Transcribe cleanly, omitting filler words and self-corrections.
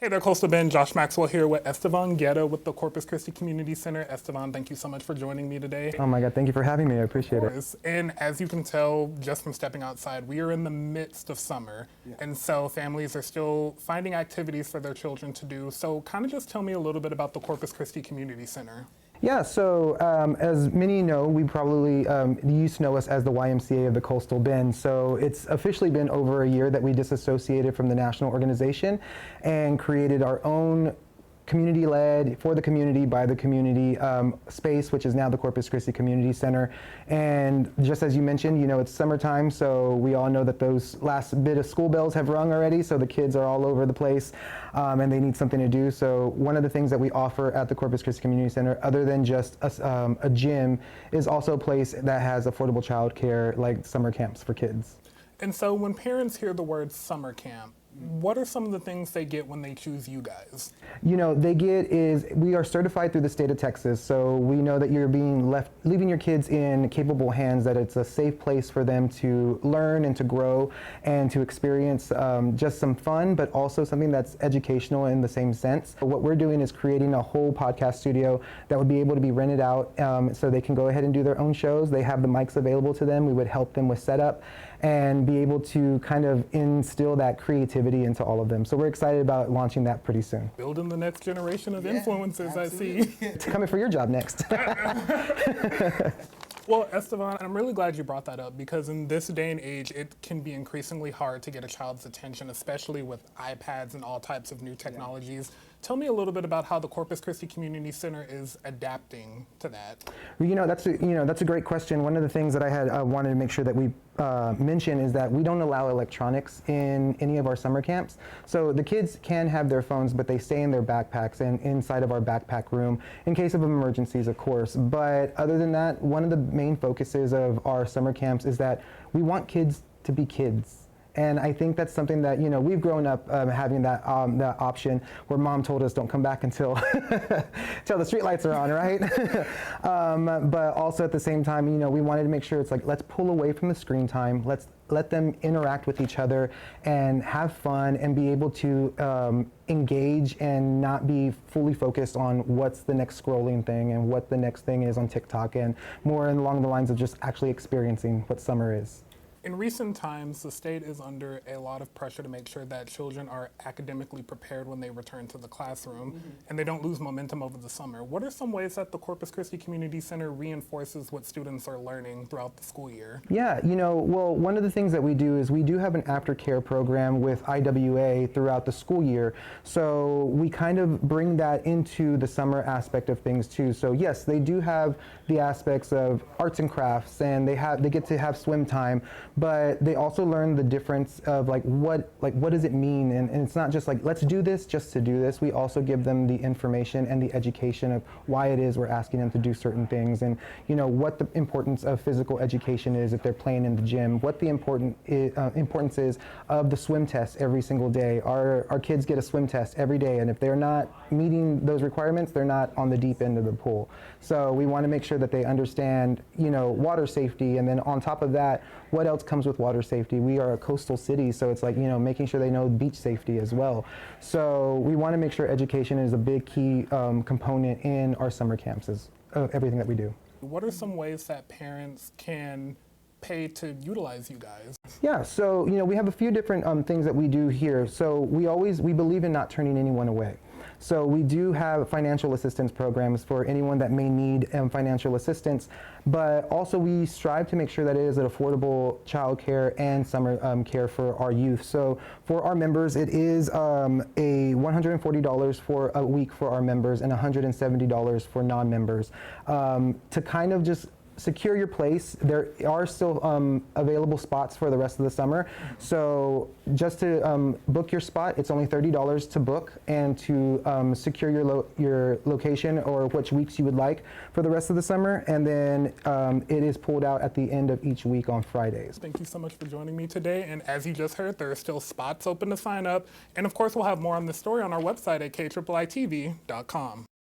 Hey there, Coastal Bend. Josh Maxwell here with Estevan Guerra with the Corpus Christi Community Center. Estevan, thank you so much for joining me today. Oh my God, thank you for having me. I appreciate it. And as you can tell just from stepping outside, we are in the midst of summer. Yeah. And so families are still finding activities for their children to do. So kind of just tell me a little bit about the Corpus Christi Community Center. Yeah, so as many know, we probably used to know us as the YMCA of the Coastal Bend. So it's officially been over a year that we disassociated from the national organization and created our own community-led, for the community, by the community space, which is now the Corpus Christi Community Center. And just as you mentioned, you know, it's summertime, so we all know that those last bit of school bells have rung already, so the kids are all over the place and they need something to do. So one of the things that we offer at the Corpus Christi Community Center, other than just a gym, is also a place that has affordable childcare, like summer camps for kids. And so when parents hear the word summer camp, what are some of the things they get when they choose you guys? You know, they get is we are certified through the state of Texas, so we know that you're leaving your kids in capable hands, that it's a safe place for them to learn and to grow and to experience just some fun, but also something that's educational in the same sense. What we're doing is creating a whole podcast studio that would be able to be rented out so they can go ahead and do their own shows. They have the mics available to them. We would help them with setup and be able to kind of instill that creativity into all of them. So we're excited about launching that pretty soon. Building the next generation of influencers, absolutely. I see. It's coming for your job next. Well, Estevan, I'm really glad you brought that up, because in this day and age, it can be increasingly hard to get a child's attention, especially with iPads and all types of new technologies. Tell me a little bit about how the Corpus Christi Community Center is adapting to that. You know, that's a great question. One of the things that I had wanted to make sure that we mention is that we don't allow electronics in any of our summer camps. So the kids can have their phones, but they stay in their backpacks and inside of our backpack room in case of emergencies, of course. But other than that, one of the main focuses of our summer camps is that we want kids to be kids. And I think that's something that, you know, we've grown up having that option where mom told us don't come back until until the streetlights are on, right? But also at the same time, you know, we wanted to make sure it's like, let's pull away from the screen time. Let's let them interact with each other and have fun and be able to engage and not be fully focused on what's the next scrolling thing and what the next thing is on TikTok, and more along the lines of just actually experiencing what summer is. In recent times, the state is under a lot of pressure to make sure that children are academically prepared when they return to the classroom and they don't lose momentum over the summer. What are some ways that the Corpus Christi Community Center reinforces what students are learning throughout the school year? Yeah, you know, well, one of the things that we do is we do have an aftercare program with IWA throughout the school year. So we kind of bring that into the summer aspect of things too. So yes, they do have the aspects of arts and crafts, and they get to have swim time, but they also learn the difference of what does it mean, and it's not just like, let's do this just to do this. We also give them the information and the education of why it is we're asking them to do certain things, and you know what the importance of physical education is if they're playing in the gym, what the importance is of the swim test every single day. Our kids get a swim test every day, and if they're not meeting those requirements, they're not on the deep end of the pool. So we want to make sure that they understand, you know, water safety, and then on top of that, what else comes with water safety. We are a coastal city, so it's like, you know, making sure they know beach safety as well. So we want to make sure education is a big key component in our summer camps, is everything that we do. What are some ways that parents can pay to utilize you guys? Yeah, so you know, we have a few different things that we do here. So we believe in not turning anyone away. So we do have financial assistance programs for anyone that may need financial assistance, but also we strive to make sure that it is an affordable child care and summer care for our youth. So for our members, it is a $140 for a week for our members and $170 for non-members, to kind of just secure your place. There are still available spots for the rest of the summer. So just to book your spot, it's only $30 to book, and to secure your location or which weeks you would like for the rest of the summer. And then it is pulled out at the end of each week on Fridays. Thank you so much for joining me today. And as you just heard, there are still spots open to sign up. And of course, we'll have more on this story on our website at kiiitv.com.